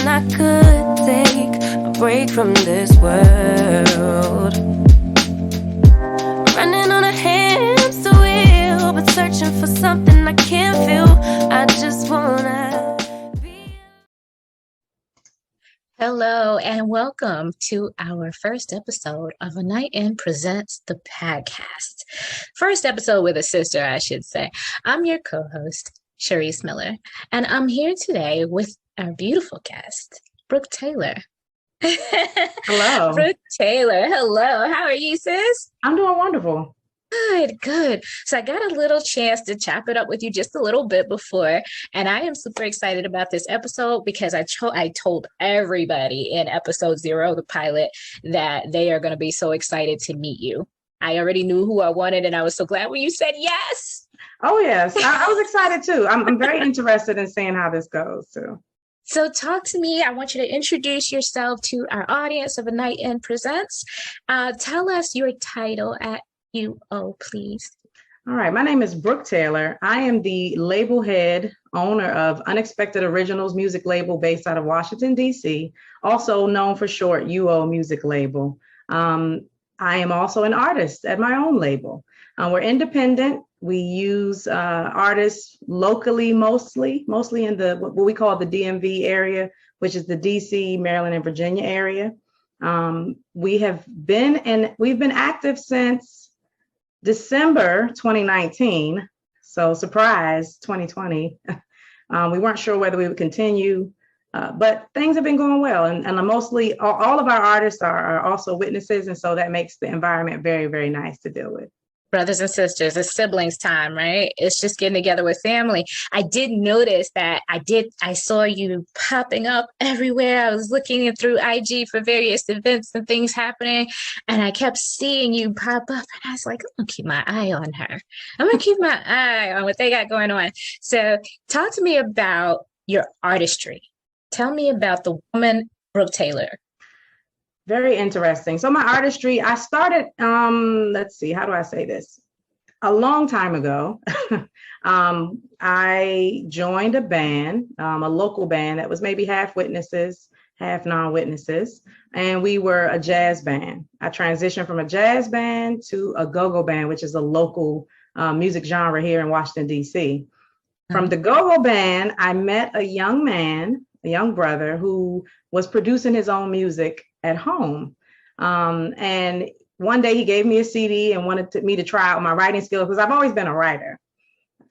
wishing I could take a break from this world. Running on a hamster wheel, but searching for something I can't feel. I just wanna be. Hello and welcome to our first episode of A Night In Presents the podcast. First episode with a sister, I should say. I'm your co-host, Sharice Miller, and I'm here today with our beautiful guest, Brooke Taylor. Hello. Brooke Taylor, hello. How are you, sis? I'm doing wonderful. Good. So I got a little chance to chop it up with you just a little bit before, and I am super excited about this episode because I told everybody in episode 0, the pilot, that they are going to be so excited to meet you. I already knew who I wanted, and I was so glad when you said yes. Oh, yes. I was excited, too. I'm very interested in seeing how this goes, too. So talk to me. I want you to introduce yourself to our audience of A Night In Presents. Tell us your title at UO, please. All right. My name is Brooke Taylor. I am the label head owner of Unexpected Originals music label based out of Washington, D.C., also known for short UO music label. I am also an artist at my own label. We're independent. We use artists locally, mostly in the what we call the DMV area, which is the DC, Maryland, and Virginia area. We've been active since December 2019. So surprise, 2020. We weren't sure whether we would continue, but things have been going well. And mostly all of our artists are also witnesses. And so that makes the environment very, very nice to deal with. Brothers and sisters, it's siblings time, right? It's just getting together with family. I did notice that I saw you popping up everywhere. I was looking through IG for various events and things happening, and I kept seeing you pop up, and I was like, I'm gonna keep my eye on her. I'm gonna keep my eye on what they got going on. So talk to me about your artistry. Tell me about the woman, Brooke Taylor. Very interesting. So my artistry, I started, let's see, how do I say this? A long time ago, I joined a band, a local band that was maybe half witnesses, half non-witnesses, and we were a jazz band. I transitioned from a jazz band to a go-go band, which is a local music genre here in Washington, D.C. From the go-go band, I met a young man, a young brother who was producing his own music at home. And one day he gave me a CD and wanted me to try out my writing skills because I've always been a writer.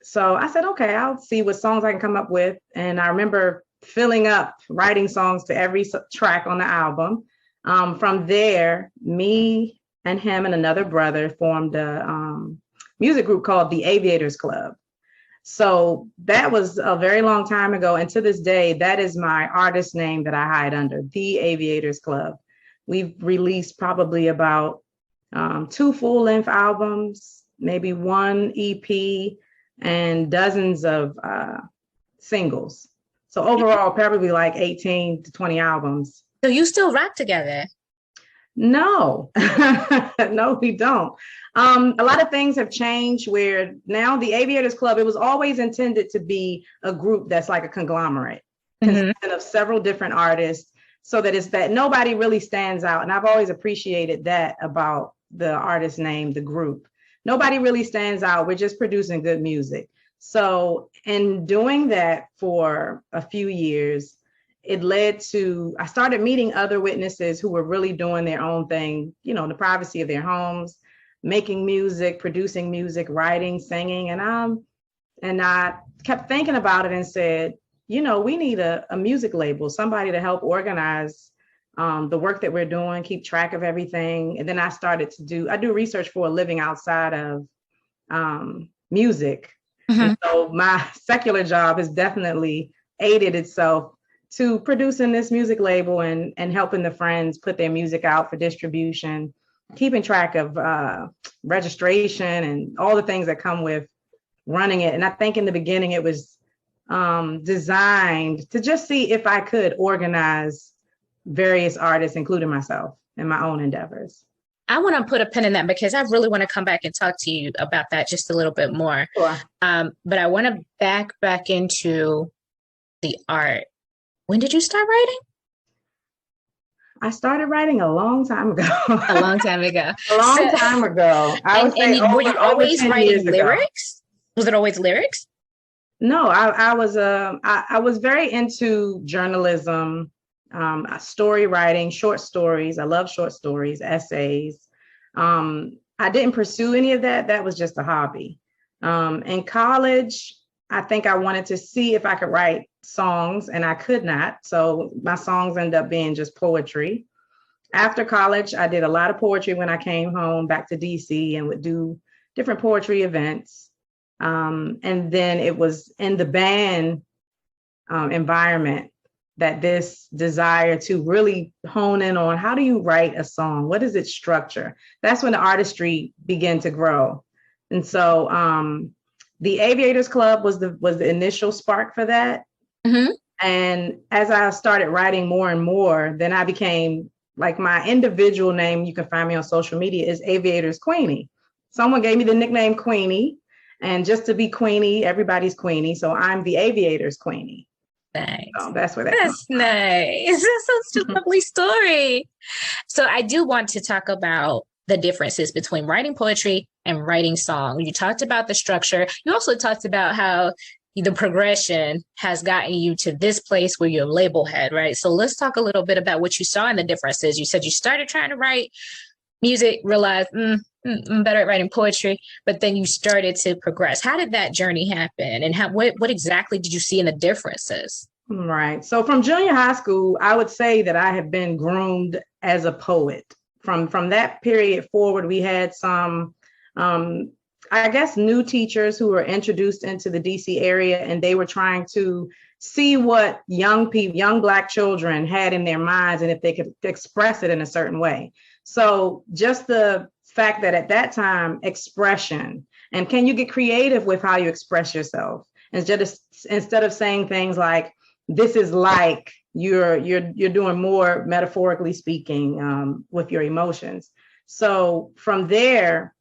So I said, okay, I'll see what songs I can come up with. And I remember filling up writing songs to every track on the album. From there, me and him and another brother formed a music group called the Aviators Club. So that was a very long time ago. And to this day, that is my artist name that I hide under, the Aviators Club. We've released probably about 2 full-length albums, maybe 1 EP, and dozens of singles. So overall, probably like 18 to 20 albums. So you still rock together? No, no, we don't. A lot of things have changed where now the Aviators Club, it was always intended to be a group that's like a conglomerate, consisting of several different artists, so that it's that nobody really stands out. And I've always appreciated that about the artist name, the group. Nobody really stands out. We're just producing good music. So in doing that for a few years, it led to, I started meeting other witnesses who were really doing their own thing, you know, in the privacy of their homes, making music, producing music, writing, singing. And I kept thinking about it and said, you know, we need a music label, somebody to help organize the work that we're doing, keep track of everything. And then I started to I do research for a living outside of music. And so my secular job has definitely aided itself to producing this music label and helping the friends put their music out for distribution, keeping track of registration and all the things that come with running it. And I think in the beginning it was designed to just see if I could organize various artists, including myself, in my own endeavors. I want to put a pin in that because I really want to come back and talk to you about that just a little bit more. Sure. But I want to back into the art. When did you start writing? I started writing a long time ago. A long time ago. A long time ago. I would say were you always over 10 writing years ago. lyrics? Was it always lyrics? No, I was very into journalism, story writing, short stories. I love short stories, essays. I didn't pursue any of that. That was just a hobby. In college, I think I wanted to see if I could write songs, and I could not. So my songs ended up being just poetry. After college, I did a lot of poetry when I came home back to DC and would do different poetry events. And then it was in the band environment that this desire to really hone in on how do you write a song? What is its structure? That's when the artistry began to grow. And so the Aviators Club was the initial spark for that. Mm-hmm. And as I started writing more and more, then I became, like, my individual name, you can find me on social media, is Aviators Queenie. Someone gave me the nickname Queenie. And just to be Queenie, everybody's Queenie. So I'm the Aviators Queenie. Nice. So that's where that That's nice. That's such a lovely story. So I do want to talk about the differences between writing poetry and writing song. You talked about the structure. You also talked about how the progression has gotten you to this place where you're label head, right? So let's talk a little bit about what you saw in the differences. You said you started trying to write music, realized I'm better at writing poetry, but then you started to progress. How did that journey happen, and what exactly did you see in the differences? Right. So from junior high school, I would say that I have been groomed as a poet. From that period forward, we had some, I guess, new teachers who were introduced into the DC area, and they were trying to see what young Black children had in their minds and if they could express it in a certain way. So just the fact that at that time, expression, and can you get creative with how you express yourself instead of saying things like, this is like, you're doing more metaphorically speaking with your emotions. So from there,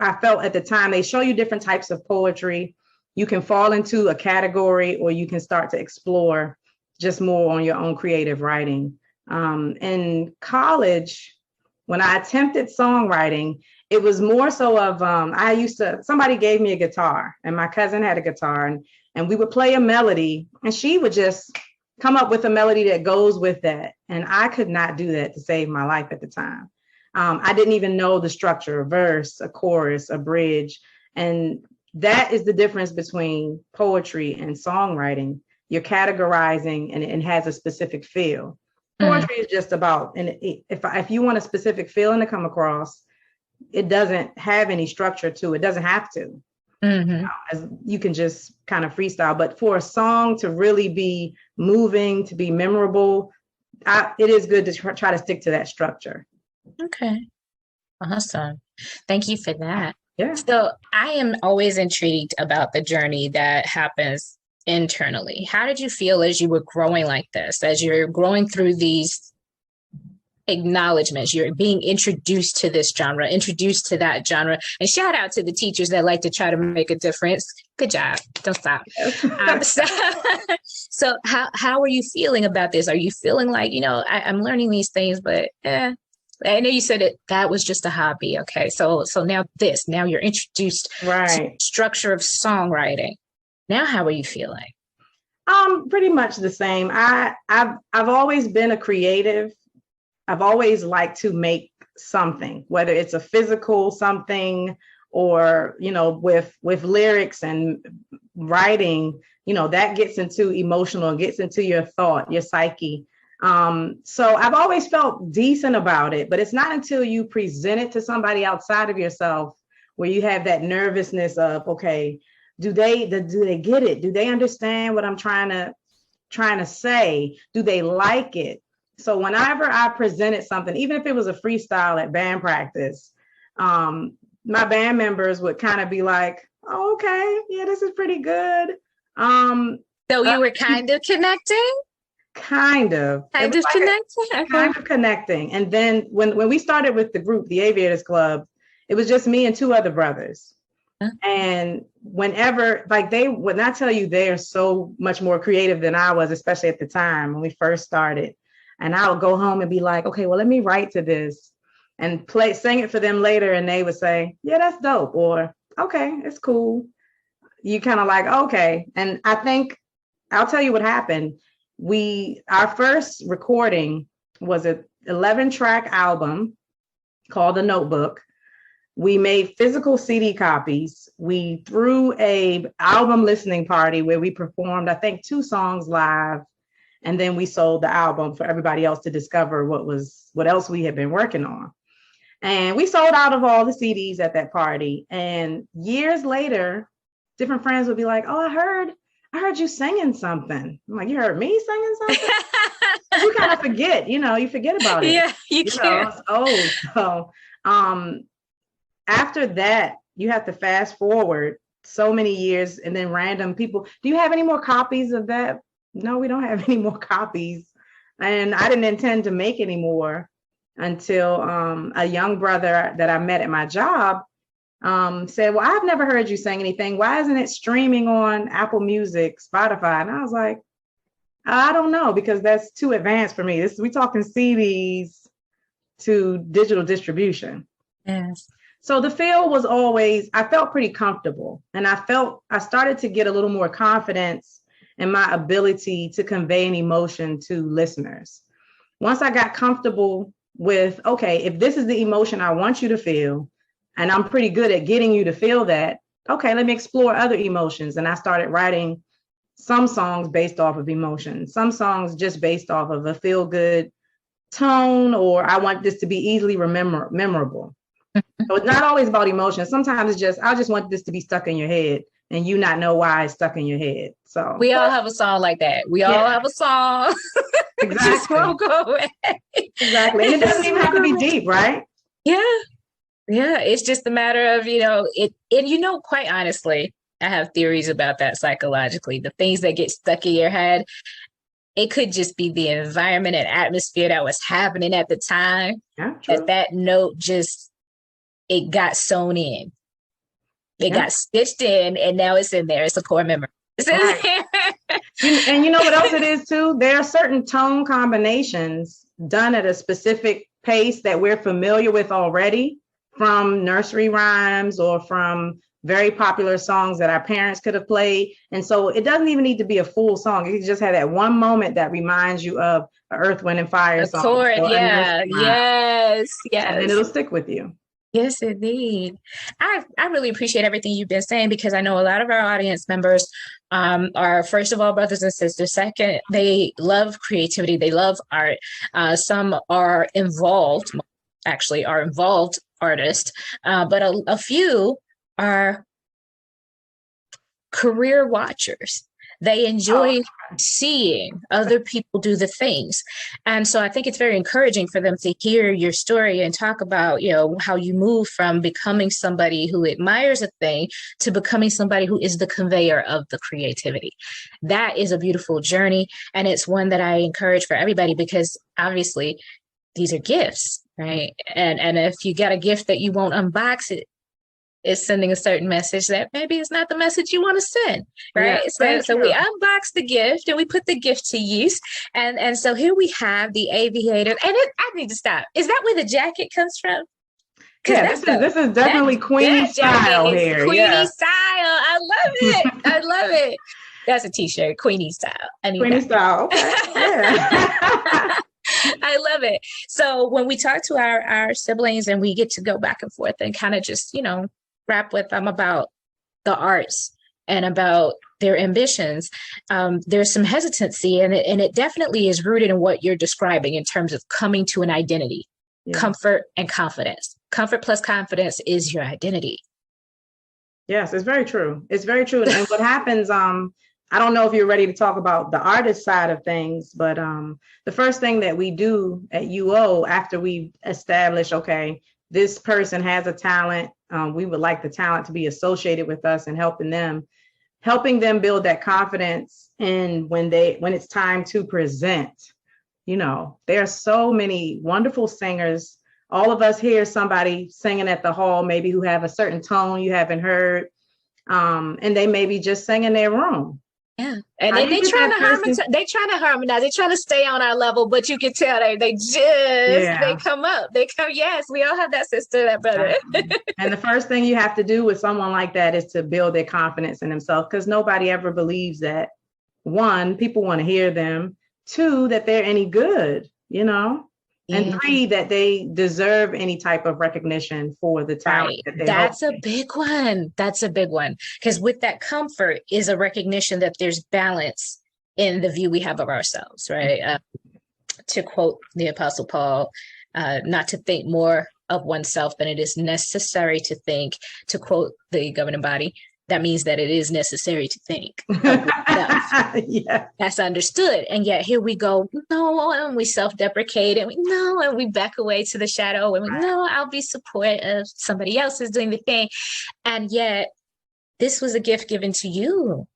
I felt at the time, they show you different types of poetry. You can fall into a category, or you can start to explore just more on your own creative writing. In college, when I attempted songwriting, it was more so of, somebody gave me a guitar, and my cousin had a guitar, and we would play a melody, and she would just come up with a melody that goes with that. And I could not do that to save my life at the time. I didn't even know the structure, a verse, a chorus, a bridge. And that is the difference between poetry and songwriting. You're categorizing, and it has a specific feel. Poetry is just about, and if you want a specific feeling to come across, it doesn't have any structure to it. It doesn't have to. Mm-hmm. You can just kind of freestyle. But for a song to really be moving, to be memorable, it is good to try to stick to that structure. Okay. Awesome. Thank you for that. Yeah. So I am always intrigued about the journey that happens internally. How did you feel as you were growing like this, as you're growing through these acknowledgments, you're being introduced to this genre, introduced to that genre, and shout out to the teachers that like to try to make a difference. Good job. Don't stop. So how are you feeling about this? Are you feeling like, I'm learning these things, but I know you said that was just a hobby. Okay. So now you're introduced to the structure of songwriting. Now, how are you feeling? Pretty much the same. I've always been a creative. I've always liked to make something, whether it's a physical something or, with lyrics and writing, that gets into emotional, gets into your thought, your psyche. So I've always felt decent about it, but it's not until you present it to somebody outside of yourself where you have that nervousness of, okay, do they get it? Do they understand what I'm trying to say? Do they like it? So whenever I presented something, even if it was a freestyle at band practice, my band members would kind of be like, oh, okay, yeah, this is pretty good. So you were kind of connecting? Kind of connecting. Kind of connecting. And then when we started with the group, the Aviators Club, it was just me and two other brothers. And whenever, like when I tell you they are so much more creative than I was, especially at the time when we first started. And I would go home and be like, okay, well, let me write to this and sing it for them later. And they would say, yeah, that's dope. Or, okay, it's cool. You kind of like, okay. And I think I'll tell you what happened. Our first recording was an 11-track album called The Notebook. We made physical CD copies. We threw a album listening party where we performed, I think, 2 songs live. And then we sold the album for everybody else to discover what else we had been working on. And we sold out of all the CDs at that party. And years later, different friends would be like, oh, I heard you singing something. I'm like, you heard me singing something? You kind of forget, you forget about it. Yeah, you can. It's old. So after that, you have to fast forward so many years and then random people. Do you have any more copies of that? No, we don't have any more copies. And I didn't intend to make any more until a young brother that I met at my job said, well, I've never heard you sing anything. Why isn't it streaming on Apple Music, Spotify? And I was like, I don't know, because that's too advanced for me. We talking CDs to digital distribution. Yes. So the feel was always, I felt pretty comfortable, and I started to get a little more confidence in my ability to convey an emotion to listeners. Once I got comfortable with, okay, if this is the emotion I want you to feel, and I'm pretty good at getting you to feel that, okay, let me explore other emotions. And I started writing some songs based off of emotion, some songs just based off of a feel good tone, or I want this to be easily memorable. So it's not always about emotion. Sometimes it's just, I just want this to be stuck in your head and you not know why it's stuck in your head. So we all have a song like that. We all have a song. Exactly. Just won't go away. Exactly. And it doesn't even have to be deep, right? Yeah. Yeah. It's just a matter of, and quite honestly, I have theories about that psychologically. The things that get stuck in your head, it could just be the environment and atmosphere that was happening at the time. Yeah, true. That note it got sewn in. It got stitched in, and now it's in there. It's a core memory. Right. And you know what else it is too? There are certain tone combinations done at a specific pace that we're familiar with already from nursery rhymes or from very popular songs that our parents could have played. And so it doesn't even need to be a full song. You can just have that one moment that reminds you of an Earth, Wind and Fire song. Chord, yeah. Yes. And then it'll stick with you. Yes, indeed. I really appreciate everything you've been saying, because I know a lot of our audience members are, first of all, brothers and sisters. Second, they love creativity. They love art. Some are involved artists, but a few are career watchers. They enjoy seeing other people do the things. And so I think it's very encouraging for them to hear your story and talk about, how you move from becoming somebody who admires a thing to becoming somebody who is the conveyor of the creativity. That is a beautiful journey. And it's one that I encourage for everybody, because obviously these are gifts, right? And if you got a gift that you won't unbox, is sending a certain message that maybe it's not the message you want to send, right? Yeah, so we unbox the gift and we put the gift to use. And so here we have the Aviators. And I need to stop. Is that where the jacket comes from? Yeah, this is definitely Queenie style here. Queenie style. I love it. I love it. That's a t-shirt, Queenie style. Queenie style. Okay. Yeah. I love it. So when we talk to our siblings and we get to go back and forth and kind of just, rap with them about the arts and about their ambitions, there's some hesitancy, and it definitely is rooted in what you're describing in terms of coming to an identity, comfort and confidence. Comfort plus confidence is your identity. Yes, it's very true. It's very true. And what happens, I don't know if you're ready to talk about the artist side of things, but the first thing that we do at UO after we establish, okay, this person has a talent, we would like the talent to be associated with us and helping them build that confidence. And when it's time to present, there are so many wonderful singers all of us hear somebody singing at the hall, maybe who have a certain tone you haven't heard, and they may be just singing their room. Yeah, and they trying to harmonize. They trying to harmonize. They trying to stay on our level, but you can tell they come up. They come. Yes, we all have that sister, that brother. And the first thing you have to do with someone like that is to build their confidence in themselves, because nobody ever believes that. One, people want to hear them. Two, that they're any good, you know. And three, that they deserve any type of recognition for the talent. Right. That's a big one. That's a big one. Because with that comfort is a recognition that there's balance in the view we have of ourselves, right? To quote the Apostle Paul, not to think more of oneself than it is necessary to think. To quote the governing body, that means that it is necessary to think. Yeah, that's understood. And yet here we go, no, and we self-deprecate, and we back away to the shadow, and we I'll be supportive. Somebody else is doing the thing. And yet this was a gift given to you.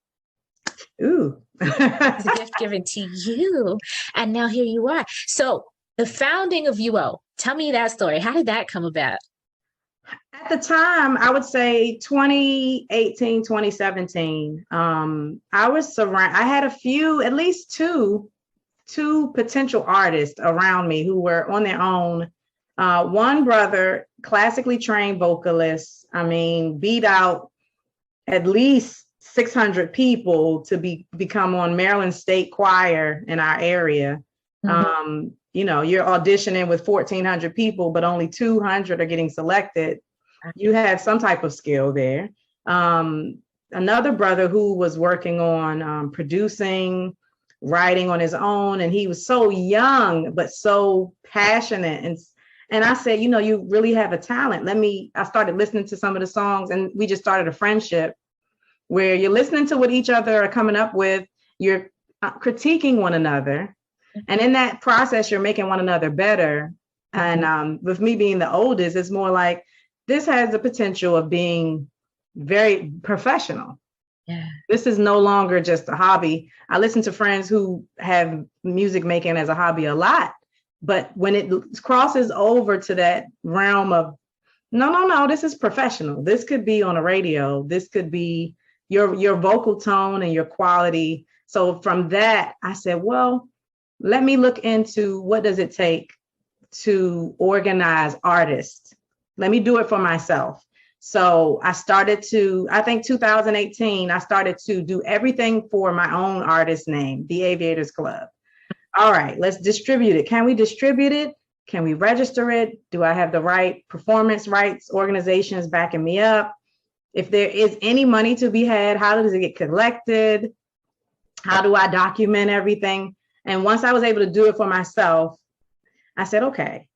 Ooh. It's a gift given to you. And now here you are. So the founding of UO, tell me that story. How did that come about? At the time, I would say 2018, 2017, I had at least two potential artists around me who were on their own. One brother, classically trained vocalist, beat out at least 600 people to become on Maryland State Choir in our area. Mm-hmm. You're auditioning with 1,400 people, but only 200 are getting selected. You have some type of skill there. Another brother who was working on producing, writing on his own, and he was so young, but so passionate. And I said, you really have a talent. I started listening to some of the songs, and we just started a friendship where you're listening to what each other are coming up with, you're critiquing one another. And in that process, you're making one another better. And with me being the oldest, it's more like this has the potential of being very professional. Yeah. This is no longer just a hobby. I listen to friends who have music making as a hobby a lot, but when it crosses over to that realm of, no, this is professional. This could be on a radio. This could be your vocal tone and your quality. So from that, I said, well, let me look into what does it take to organize artists. Let me do it for myself. So I started I think 2018, I started to do everything for my own artist name, the Aviators Club. All right, let's distribute it. Can we distribute it? Can we register it? Do I have the right performance rights organizations backing me up? If there is any money to be had, how does it get collected? How do I document everything? And once I was able to do it for myself, I said, okay,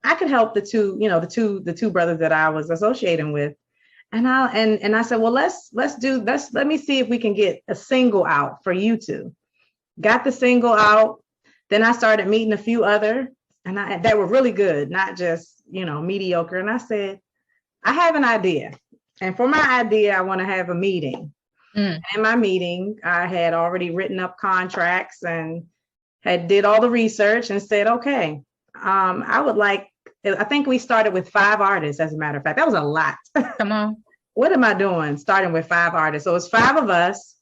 I could help the two brothers that I was associating with. And I said, well, let me see if we can get a single out for you two. Got the single out. Then I started meeting a few other that were really good, not just, mediocre. And I said, I have an idea. And for my idea, I want to have a meeting. In my meeting, I had already written up contracts and did all the research and said, okay, I think we started with 5 artists, as a matter of fact. That was a lot. Come on. What am I doing? Starting with 5 artists. So it's 5 of us.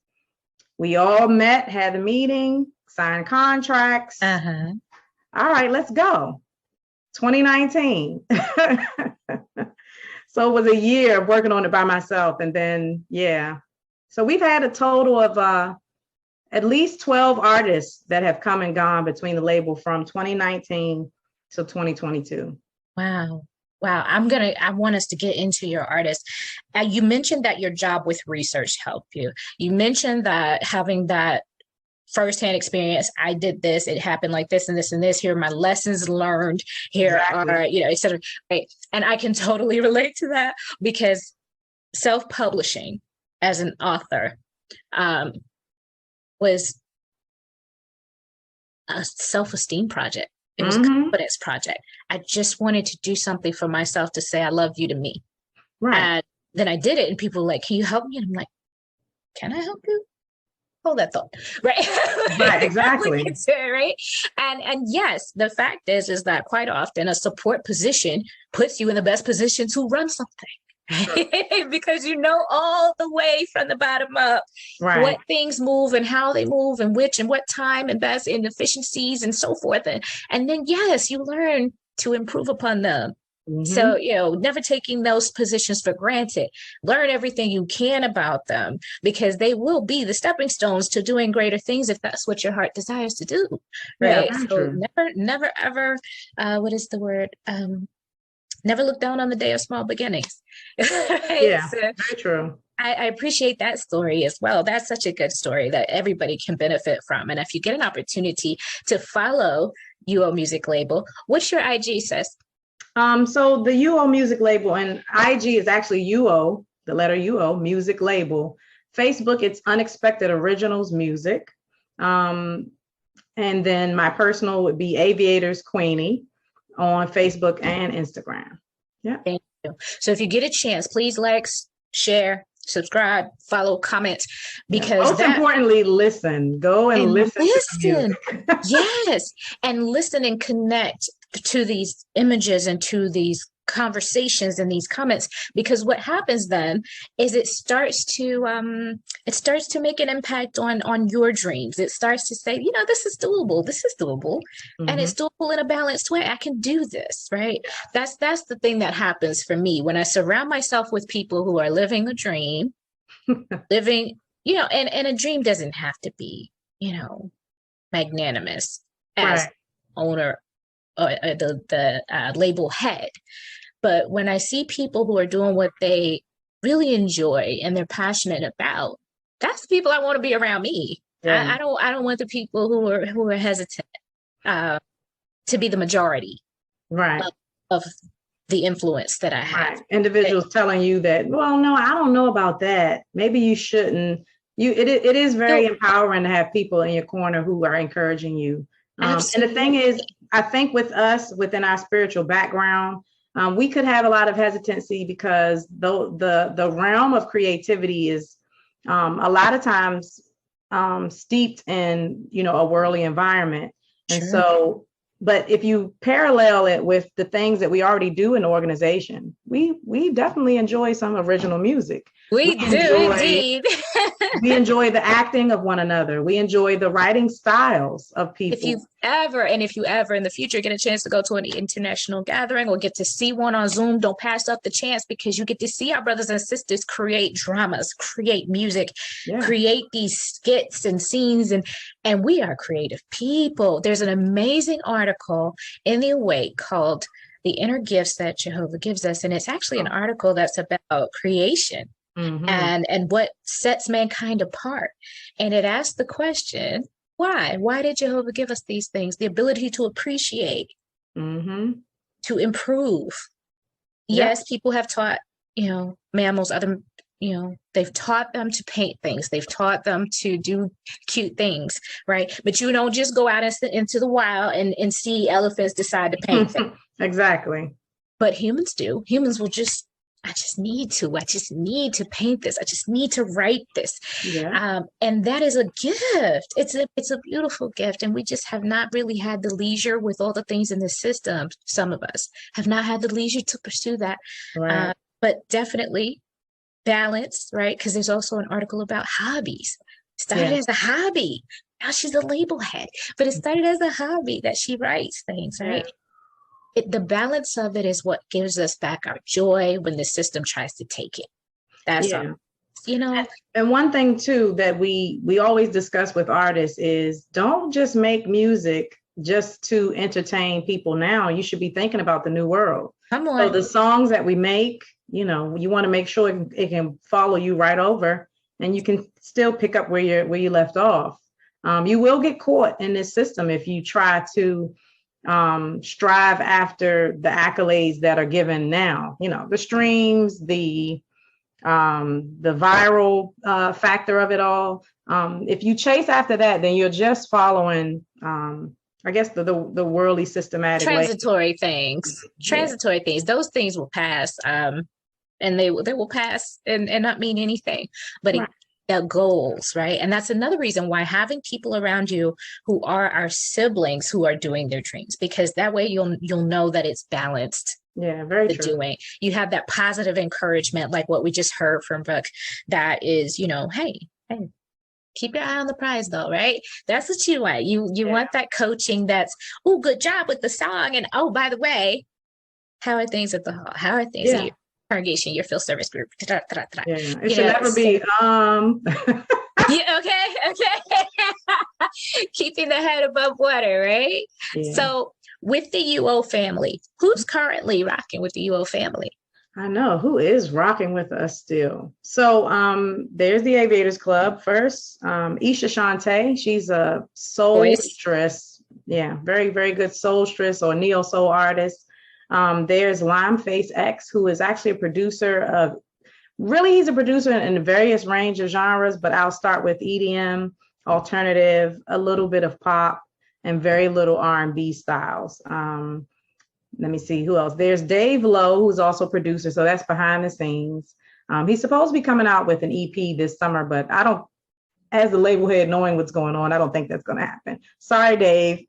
We all met, had a meeting, signed contracts. Uh-huh. All right, let's go. 2019. So it was a year of working on it by myself. And then, so we've had a total of at least 12 artists that have come and gone between the label from 2019 to 2022. Wow. I want us to get into your artist. You mentioned that your job with research helped you. You mentioned that having that firsthand experience, I did this, it happened like this and this and this, here are my lessons learned, here are, et cetera. Right. And I can totally relate to that because self-publishing as an author was a self-esteem project. It was a confidence project. I just wanted to do something for myself to say, I love you to me. Right. And then I did it and people were like, can you help me? And I'm like, can I help you? hold that thought, right? Right, exactly. Look into it, right? And yes, the fact is that quite often a support position puts you in the best position to run something. Because you know all the way from the bottom up Right. what things move and how they move and which and what time and best inefficiencies and so forth. And then, yes, you learn to improve upon them. So, never taking those positions for granted. Learn everything you can about them, because they will be the stepping stones to doing greater things if that's what your heart desires to do. Right. Yeah, so never, ever, what is the word? Never look down on the day of small beginnings. Right? Yeah, so, very true. I appreciate that story as well. That's such a good story that everybody can benefit from. And if you get an opportunity to follow UO Music Label, what's your IG, sis? So the UO Music Label, and IG is actually UO, the letter UO Music Label. Facebook, it's Unexpected Originals Music. And then my personal would be Aviators Queenie on Facebook and Instagram. Yeah. Thank you. So if you get a chance, please like, share, subscribe, follow, comment, because most importantly, listen. Go and listen. Yes. And listen and connect to these images and to these conversations and these comments, because what happens then is it starts to make an impact on your dreams. It starts to say, this is doable, and it's doable in a balanced way. I can do this, right? That's the thing that happens for me when I surround myself with people who are living a dream, living, and a dream doesn't have to be, magnanimous as owner or the label head. But when I see people who are doing what they really enjoy and they're passionate about, that's the people I want to be around me. I don't want the people who are hesitant to be the majority of the influence that I have. Right. Individuals telling you that, well, no, I don't know about that. Maybe you shouldn't. It is very empowering to have people in your corner who are encouraging you. And the thing is, I think with us, within our spiritual background, we could have a lot of hesitancy because the realm of creativity is a lot of times steeped in, a worldly environment. And so, but if you parallel it with the things that we already do in the organization, we definitely enjoy some original music. We do indeed. We enjoy the acting of one another. We enjoy the writing styles of people. If you ever in the future get a chance to go to an international gathering or get to see one on Zoom, don't pass up the chance, because you get to see our brothers and sisters create dramas, create music, create these skits and scenes, and we are creative people. There's an amazing article in the Awake called The Inner Gifts That Jehovah Gives Us, and it's actually an article that's about creation. And what sets mankind apart. And it asks the question, why? Why did Jehovah give us these things? The ability to appreciate, to improve. Yes, people have taught, mammals, other, they've taught them to paint things. They've taught them to do cute things, right? But you don't just go out into the wild and see elephants decide to paint them. Exactly. But humans do. Humans will I just need to paint this. I just need to write this. Yeah. And that is a gift. It's a beautiful gift. And we just have not really had the leisure with all the things in the system. Some of us have not had the leisure to pursue that. Right. But definitely balance, right? Because there's also an article about hobbies. Started as a hobby. Now she's a label head. But it started as a hobby that she writes things, right? Yeah. The balance of it is what gives us back our joy when the system tries to take it. That's all. And one thing too that we always discuss with artists is don't just make music just to entertain people now. You should be thinking about the new world. Come on. So the songs that we make, you want to make sure it can follow you right over, and you can still pick up where you left off. You will get caught in this system if you try to strive after the accolades that are given now, the streams, the viral factor of it all. If you chase after that, then you're just following I guess the worldly systematic transitory things. Those things will pass, and they will pass and not mean anything. But goals, right? And that's another reason why having people around you who are our siblings who are doing their dreams, because that way you'll know that it's balanced. Yeah, very The true. doing. You have that positive encouragement, like what we just heard from Brooke, that is, hey, keep your eye on the prize though, right? That's what you want. You want that coaching that's, oh, good job with the song. And oh, by the way, how are things at the hall? How are things at your congregation, your field service group? Yeah, it should never be Yeah, okay. Keeping the head above water, right? Yeah. So with the UO family, who's currently rocking with the UO family? I know who is rocking with us still. So there's the Aviators Club first. Isha Shante, she's a soulstress. Yeah, very, very good soulstress or neo soul artist. There's Limeface X, who is actually a producer of, he's a producer in various range of genres, but I'll start with EDM, alternative, a little bit of pop, and very little R&B styles. Let me see who else. There's Dave Lowe, who's also a producer, so that's behind the scenes. He's supposed to be coming out with an EP this summer, but I don't, as the label head, knowing what's going on, I don't think that's going to happen. Sorry, Dave,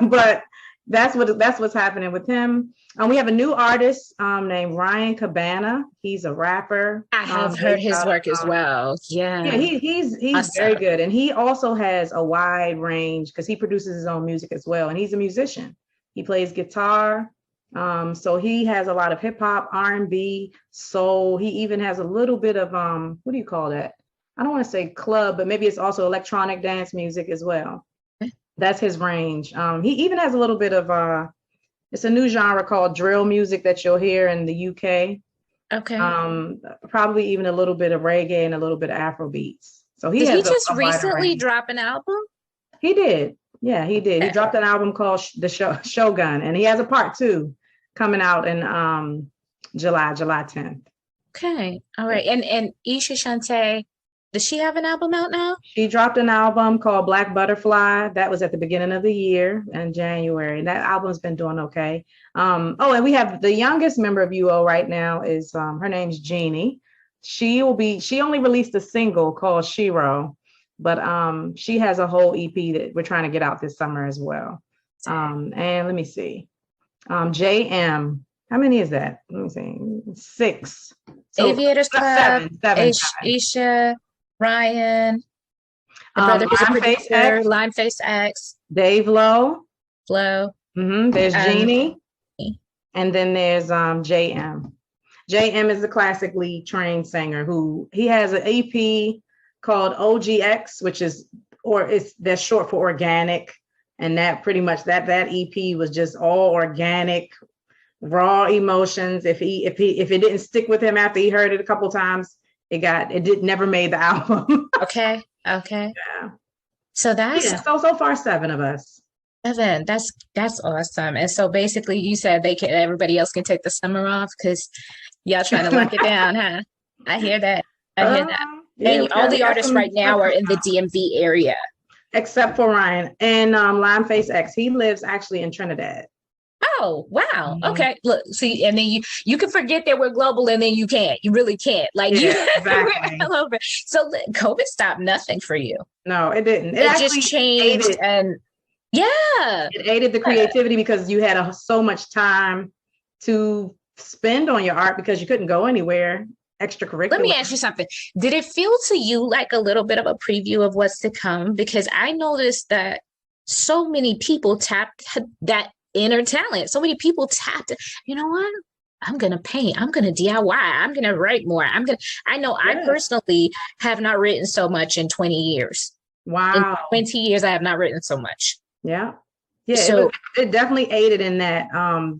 but that's what's happening with him. We have a new artist named Ryan Cabana. He's a rapper. I have heard his work as well. Yeah, he's awesome. Very good, and he also has a wide range because he produces his own music as well, and he's a musician. He plays guitar. So he has a lot of hip hop, R&B, soul. He even has a little bit of what do you call that? I don't want to say club, but maybe it's also electronic dance music as well. That's his range. He even has a little bit of it's a new genre called drill music that you'll hear in the UK. Okay. Probably even a little bit of reggae and a little bit of Afro beats. So did he just recently drop an album? He did. Yeah, he did. He dropped an album called The Shogun, and he has a part 2 coming out in July 10th. Okay. All right. And Isha Shante, does she have an album out now? She dropped an album called Black Butterfly. That was at the beginning of the year in January. And that album's been doing okay. And we have the youngest member of UO right now is her name's Jeannie. She only released a single called Shiro, but she has a whole EP that we're trying to get out this summer as well. And let me see. JM, how many is that? Let me see. 6. So Aviators Club, seven. Isha, Ryan, the brother who's a producer, Limeface X, Dave Lowe, Flo. There's Jeannie, and then there's JM. JM is a classically trained singer who he has an EP called OGX, that's short for organic. And that pretty much that EP was just all organic, raw emotions. If it didn't stick with him after he heard it a couple times, never made the album. Okay. Yeah. So that's so far 7 of us. 7. That's awesome. And so basically, you said everybody else can take the summer off because y'all trying to lock it down, huh? I hear that. Yeah, and all the artists right now are in the DMV area. Except for Ryan and Limeface X. He lives actually in Trinidad. Oh, wow. Okay. Look, see, and then you can forget that we're global and then you can't. You really can't. Exactly. So COVID stopped nothing for you. No, it didn't. It just changed and it aided the creativity because you had so much time to spend on your art because you couldn't go anywhere. Extracurricular. Let me ask you something. Did it feel to you like a little bit of a preview of what's to come? Because I noticed that so many people tapped that inner talent. So many people tapped, you know what? I'm going to paint. I'm going to DIY. I'm going to write more. I personally have not written so much in 20 years. Wow. In 20 years, I have not written so much. Yeah. Yeah, so it definitely aided in that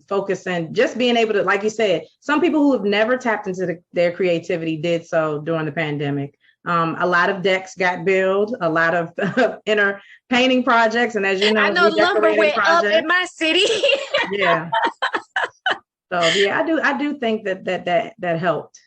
focus and just being able to, like you said, some people who have never tapped into their creativity did so during the pandemic. A lot of decks got built, a lot of inner painting projects, and as you know, I know lumber went up in my city. Yeah. So yeah, I do think that helped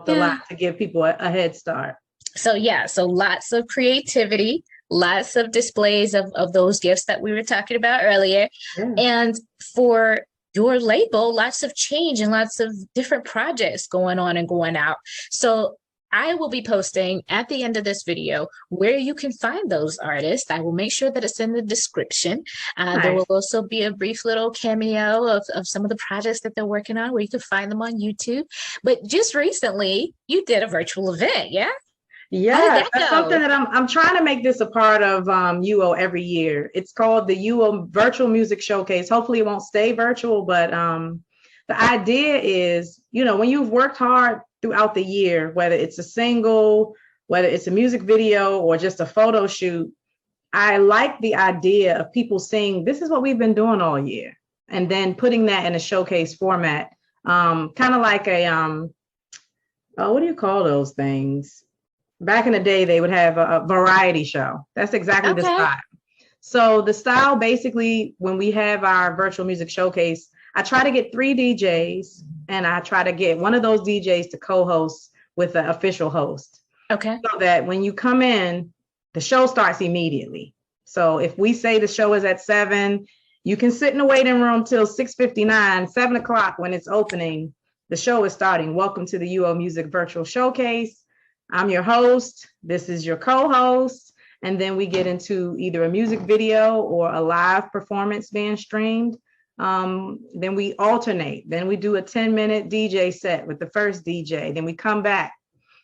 a lot to give people a head start. So lots of creativity. Lots of displays of those gifts that we were talking about earlier. Yeah. And for your label, lots of change and lots of different projects going on and going out. So I will be posting at the end of this video where you can find those artists. I will make sure that it's in the description. There will Nice. also be a brief little cameo of some of the projects that they're working on where you can find them on YouTube. But just recently, you did a virtual event, yeah? How did Yeah, that that's something go? that I'm trying to make this a part of UO every year. It's called the UO Virtual Music Showcase. Hopefully it won't stay virtual, but the idea is, when you've worked hard throughout the year, whether it's a single, whether it's a music video or just a photo shoot, I like the idea of people seeing this is what we've been doing all year, and then putting that in a showcase format, kind of like a oh, what do you call those things? Back in the day, they would have a variety show. That's exactly the Okay. style. So the style, basically, when we have our virtual music showcase, I try to get 3 DJs, and I try to get one of those DJs to co-host with the official host, Okay. so that when you come in, the show starts immediately. So if we say the show is at 7, you can sit in the waiting room till 6:59, 7 o'clock when it's opening. The show is starting. Welcome to the UO Music Virtual Showcase. I'm your host. This is your co-host. And then we get into either a music video or a live performance being streamed. Then we alternate. Then we do a 10-minute DJ set with the first DJ. Then we come back,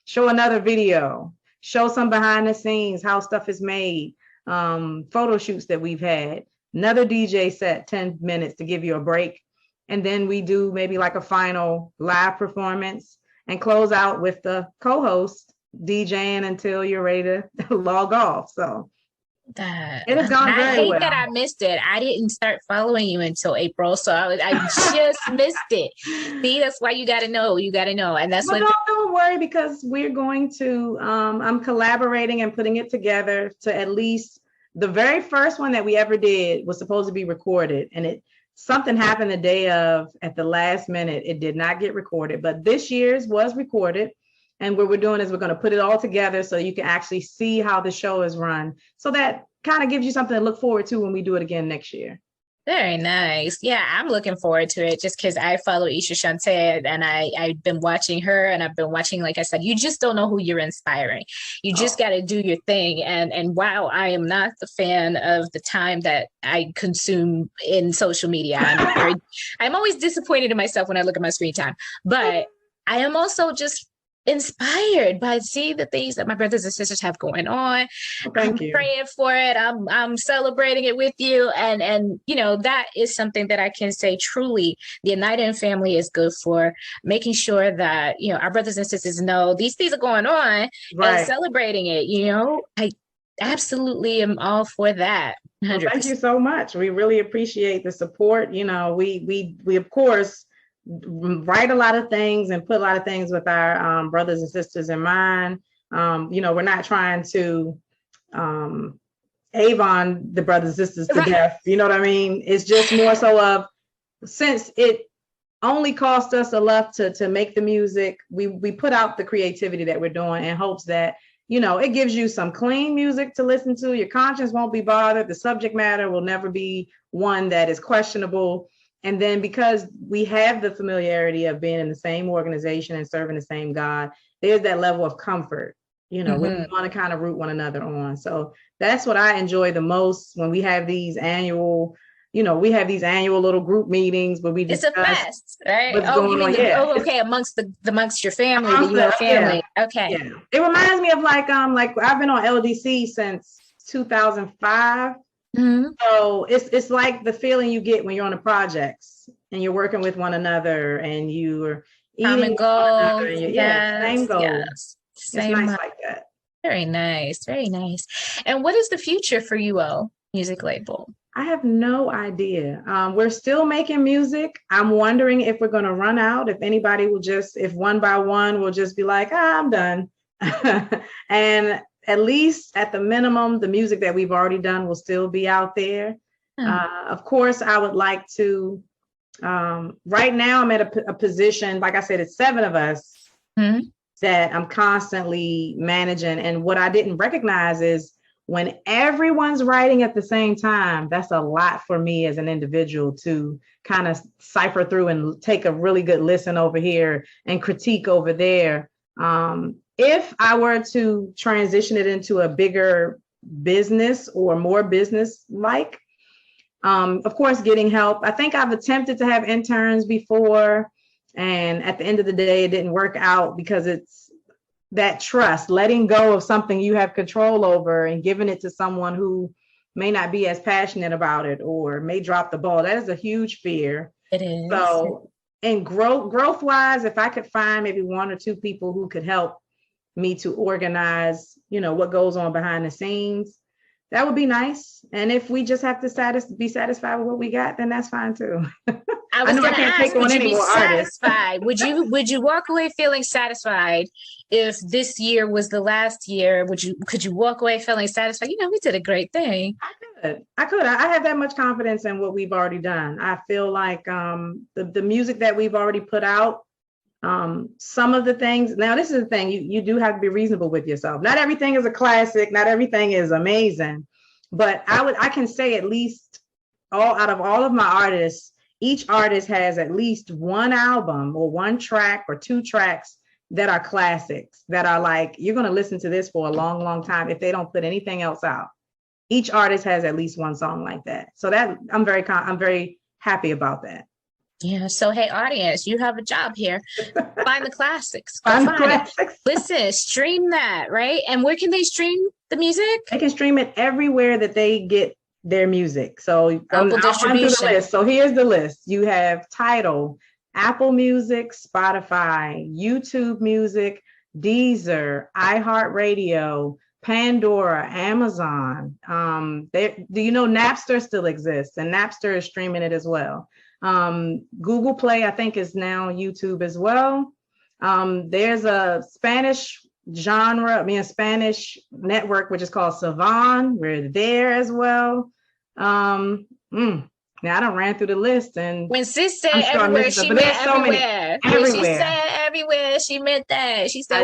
show another video, show some behind the scenes, how stuff is made, photo shoots that we've had, another DJ set, 10 minutes to give you a break. And then we do maybe like a final live performance and close out with the co-host DJing until you're ready to log off. So it has gone I very hate well. that I missed it. I didn't start following you until April, so I just missed it. See, that's why you got to know. You got to know, and that's Well, what. don't worry, because we're going to, I'm collaborating and putting it together to at least the very first one that we ever did was supposed to be recorded, and something happened the day of at the last minute. It did not get recorded, but this year's was recorded. And what we're doing is we're going to put it all together so you can actually see how the show is run. So that kind of gives you something to look forward to when we do it again next year. Very nice. Yeah, I'm looking forward to it just because I follow Isha Shante and I've been watching her and I've been watching, like I said, you just don't know who you're inspiring. You just got to do your thing. And while I am not the fan of the time that I consume in social media, I'm always disappointed in myself when I look at my screen time, but I am also just inspired by seeing the things that my brothers and sisters have going on. Thank you. Praying for it. I'm celebrating it with you. And that is something that I can say truly the United family is good for, making sure that, our brothers and sisters know these things are going on and celebrating it. I absolutely am all for that. 100%. Well, thank you so much. We really appreciate the support. We of course write a lot of things and put a lot of things with our brothers and sisters in mind. We're not trying to Avon the brothers and sisters to death. You know what I mean? It's just more so of, since it only cost us enough to make the music, we put out the creativity that we're doing in hopes that, it gives you some clean music to listen to. Your conscience won't be bothered. The subject matter will never be one that is questionable. And then because we have the familiarity of being in the same organization and serving the same God, there's that level of comfort, we want to kind of root one another on. So that's what I enjoy the most when we have these annual, little group meetings where we discuss. It's a fest, right? Okay, amongst your family, your family. Yeah. Okay. Yeah. It reminds me of like I've been on LDC since 2005. Mm-hmm. So it's like the feeling you get when you're on the projects and you're working with one another and you're eating goals. Same goals. Yes. It's nice like that. Very nice. Very nice. And what is the future for UO Music Label? I have no idea. We're still making music. I'm wondering if we're going to run out, if anybody will if one by one will just be like, I'm done. And at least at the minimum, the music that we've already done will still be out there. Of course, I would like to, right now I'm at a position, like I said, it's 7 of us that I'm constantly managing. And what I didn't recognize is when everyone's writing at the same time, that's a lot for me as an individual to kind of cipher through and take a really good listen over here and critique over there. if I were to transition it into a bigger business or more business like, of course, getting help. I think I've attempted to have interns before, and at the end of the day, it didn't work out because it's that trust, letting go of something you have control over and giving it to someone who may not be as passionate about it or may drop the ball. That is a huge fear. It is. So, and growth wise, if I could find maybe one or two people who could help me to organize, what goes on behind the scenes, that would be nice. And if we just have to be satisfied with what we got, then that's fine too. I was going to ask, would you be satisfied? Would you walk away feeling satisfied if this year was the last year? Could you walk away feeling satisfied? We did a great thing. I could. I have that much confidence in what we've already done. I feel like the music that we've already put out, some of the things. Now, this is the thing. You do have to be reasonable with yourself. Not everything is a classic. Not everything is amazing. But I can say at least out of all of my artists, each artist has at least one album or one track or two tracks that are classics, that are like, you're going to listen to this for a long, long time if they don't put anything else out. Each artist has at least one song like that. So that I'm very happy about that. Yeah. So, hey, audience, you have a job here. Find the classics. Find the classics. Listen, stream that, right? And where can they stream the music? They can stream it everywhere that they get their music. So I'll run through the list. So here's the list. You have Tidal, Apple Music, Spotify, YouTube Music, Deezer, iHeartRadio, Pandora, Amazon. Do you know Napster still exists? And Napster is streaming it as well. Google Play, I think, is now YouTube as well. There's a Spanish Spanish network, which is called Savan. We're there as well. Now I done ran through the list, and when sis said everywhere, she meant everywhere. When she said everywhere, she meant that. She said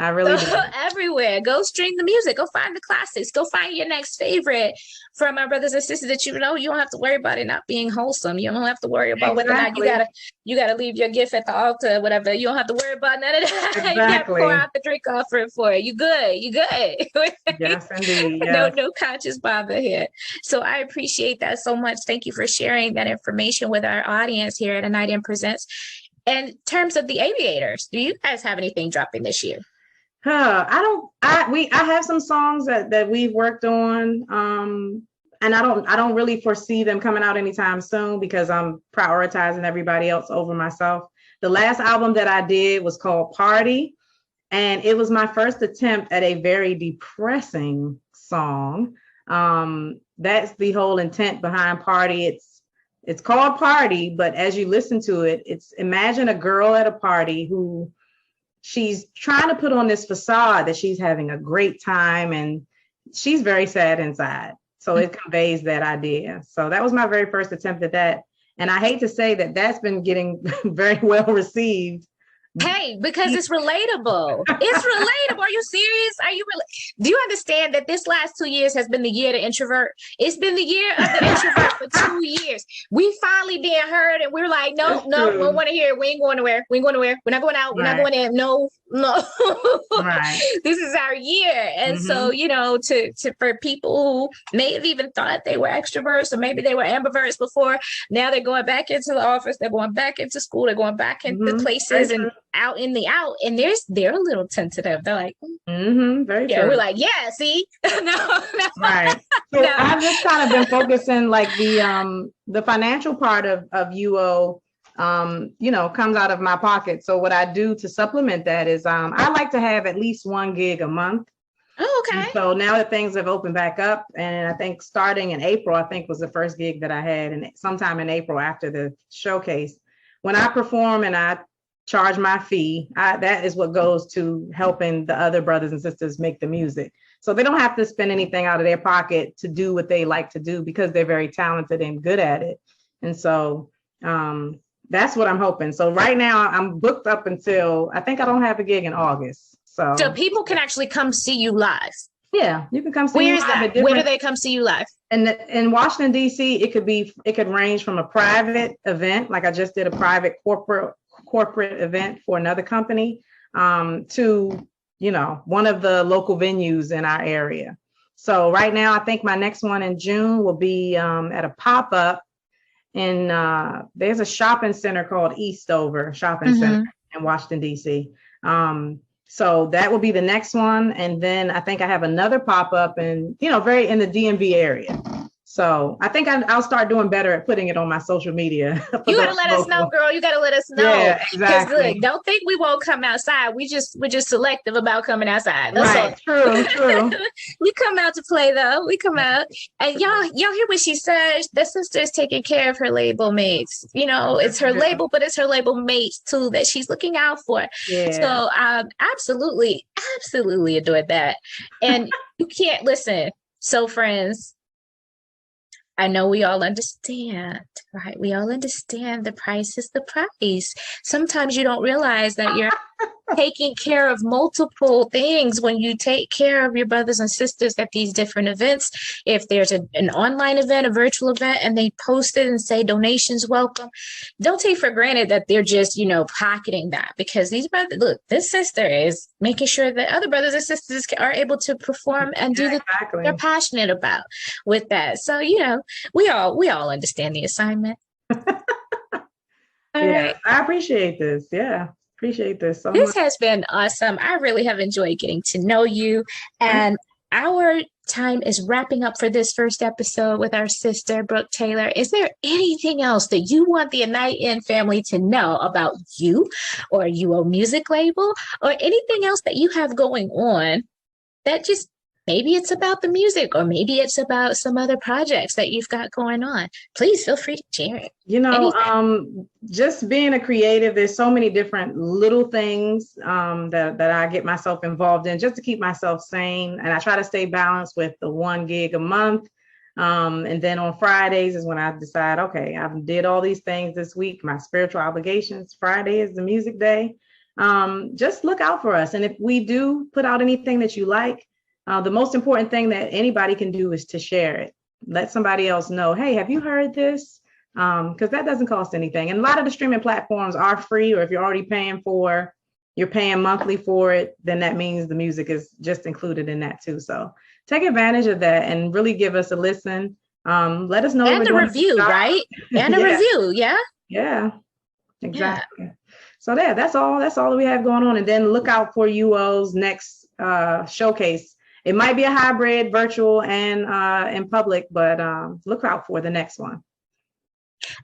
I really did. Everywhere. Go stream the music. Go find the classics. Go find your next favorite. For my brothers and sisters that you don't have to worry about it not being wholesome. You don't have to worry about whether or not you gotta leave your gift at the altar, whatever. You don't have to worry about none of that. Exactly. You gotta pour out the drink offering for it. You good. Yes, indeed. Yes. No conscious bother here. So I appreciate that so much. Thank you for sharing that information with our audience here at A Night In Presents. In terms of the Aviators, do you guys have anything dropping this year? I have some songs that we've worked on, and I don't really foresee them coming out anytime soon because I'm prioritizing everybody else over myself. The last album that I did was called Party, and it was my first attempt at a very depressing song. That's the whole intent behind Party. It's called Party, but as you listen to it, imagine a girl at a party who she's trying to put on this facade that she's having a great time, and she's very sad inside. So it conveys that idea. So that was my very first attempt at that. And I hate to say that that's been getting very well received. Hey, because it's relatable. It's relatable. Are you serious? Do you understand that this last 2 years has been the year of the introvert? It's been the year of the introvert for 2 years. We finally being heard, and we're like, no, we don't want to hear it. We ain't going nowhere. We're not going out. We're not going in. No. Right. This is our year. And so, for people who may have even thought they were extroverts, or maybe they were ambiverts before, now they're going back into the office. They're going back into school. They're going back into places and out in the out, and they're a little tentative. They're like, very true. We're like, yeah, see, no. Right. So I've just kind of been focusing like the financial part of UO, comes out of my pocket. So what I do to supplement that is I like to have at least one gig a month. Oh, okay. And so now that things have opened back up, and I think starting in April, I think was the first gig that I had, and sometime in April after the showcase, when I perform and I charge my fee, that is what goes to helping the other brothers and sisters make the music. So they don't have to spend anything out of their pocket to do what they like to do because they're very talented and good at it. And so that's what I'm hoping. So right now I'm booked up until, I think I don't have a gig in August. So people can actually come see you live. Yeah, you can come see me live. Where is that? Where do they come see you live? In Washington, D.C., it could range from a private event, like I just did a private corporate event for another company, to one of the local venues in our area. So right now, I think my next one in June will be at a pop-up in, there's a shopping center called Eastover Shopping Center in Washington, D.C. So that will be the next one. And then I think I have another pop-up in, very in the DMV area. So I think I'll start doing better at putting it on my social media. You gotta let us know, girl. You gotta let us know. Yeah, exactly. Look, don't think we won't come outside. We're just selective about coming outside. That's right. all. True. We come out to play though. We come out, and y'all hear what she says. The sister is taking care of her label mates. It's her label, but it's her label mates too that she's looking out for. Yeah. So absolutely adored that. And you can't listen. So friends, I know we all understand, right? We all understand the price is the price. Sometimes you don't realize that you're taking care of multiple things when you take care of your brothers and sisters at these different events. If there's an online event, a virtual event, and they post it and say donations welcome, don't take for granted that they're just, pocketing that, because these brothers, look, this sister is making sure that other brothers and sisters are able to perform and do the things they're passionate about with that. So, we all understand the assignment. Right. I appreciate this. Yeah. Appreciate this so This much. has been awesome. I really have enjoyed getting to know you. And our time is wrapping up for this first episode with our sister, Brooke Taylor. Is there anything else that you want the Night In family to know about you or UO Music Label, or anything else that you have going on that just maybe it's about the music, or maybe it's about some other projects that you've got going on? Please feel free to share it. Just being a creative, there's so many different little things that I get myself involved in just to keep myself sane. And I try to stay balanced with the 1 gig a month. And then on Fridays is when I decide, okay, I've did all these things this week, my spiritual obligations. Friday is the music day. Just look out for us. And if we do put out anything that you like, the most important thing that anybody can do is to share it. Let somebody else know, hey, have you heard this? Because that doesn't cost anything. And a lot of the streaming platforms are free, or if you're already you're paying monthly for it, then that means the music is just included in that too. So take advantage of that and really give us a listen. Let us know. And a review, right? And a review, yeah? Yeah, exactly. Yeah. So that's all that we have going on. And then look out for UO's next showcase. It might be a hybrid, virtual and in public, but look out for the next one.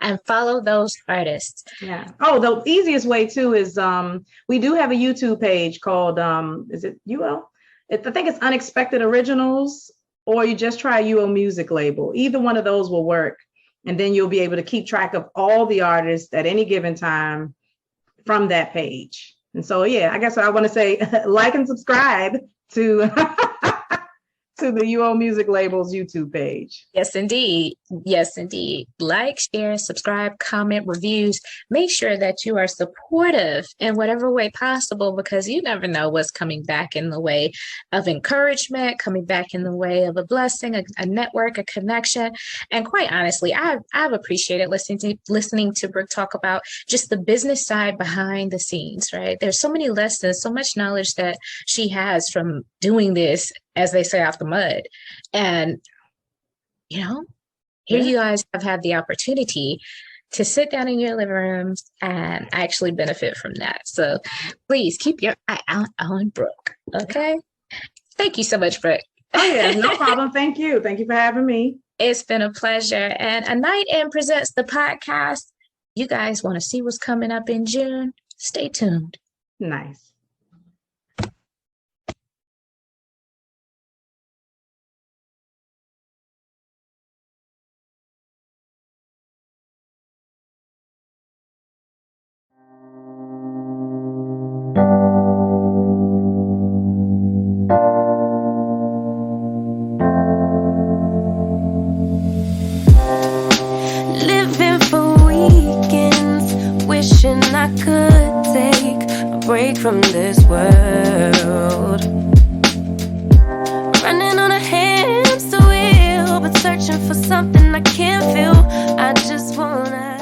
And follow those artists. Yeah. Oh, the easiest way too is we do have a YouTube page called, is it UO? I think it's Unexpected Originals, or you just try UO Music Label. Either one of those will work. And then you'll be able to keep track of all the artists at any given time from that page. And so, yeah, I guess I want to say like and subscribe to to the UO Music Label's YouTube page. Yes, indeed. Yes, indeed. Like, share, subscribe, comment, reviews. Make sure that you are supportive in whatever way possible, because you never know what's coming back in the way of encouragement, coming back in the way of a blessing, a network, a connection. And quite honestly, I've appreciated listening to Brooke talk about just the business side behind the scenes, right? There's so many lessons, so much knowledge that she has from doing this, as they say, off the mud. And, here you guys have had the opportunity to sit down in your living rooms and actually benefit from that. So please keep your eye out on Brooke. Okay. Thank you so much, Brooke. Oh, yeah, no problem. Thank you. Thank you for having me. It's been a pleasure. And A Night In presents the podcast. You guys want to see what's coming up in June? Stay tuned. Nice. Living for weekends, wishing I could take a break from this world. Running on a hamster wheel, but searching for something I can't feel. I just wanna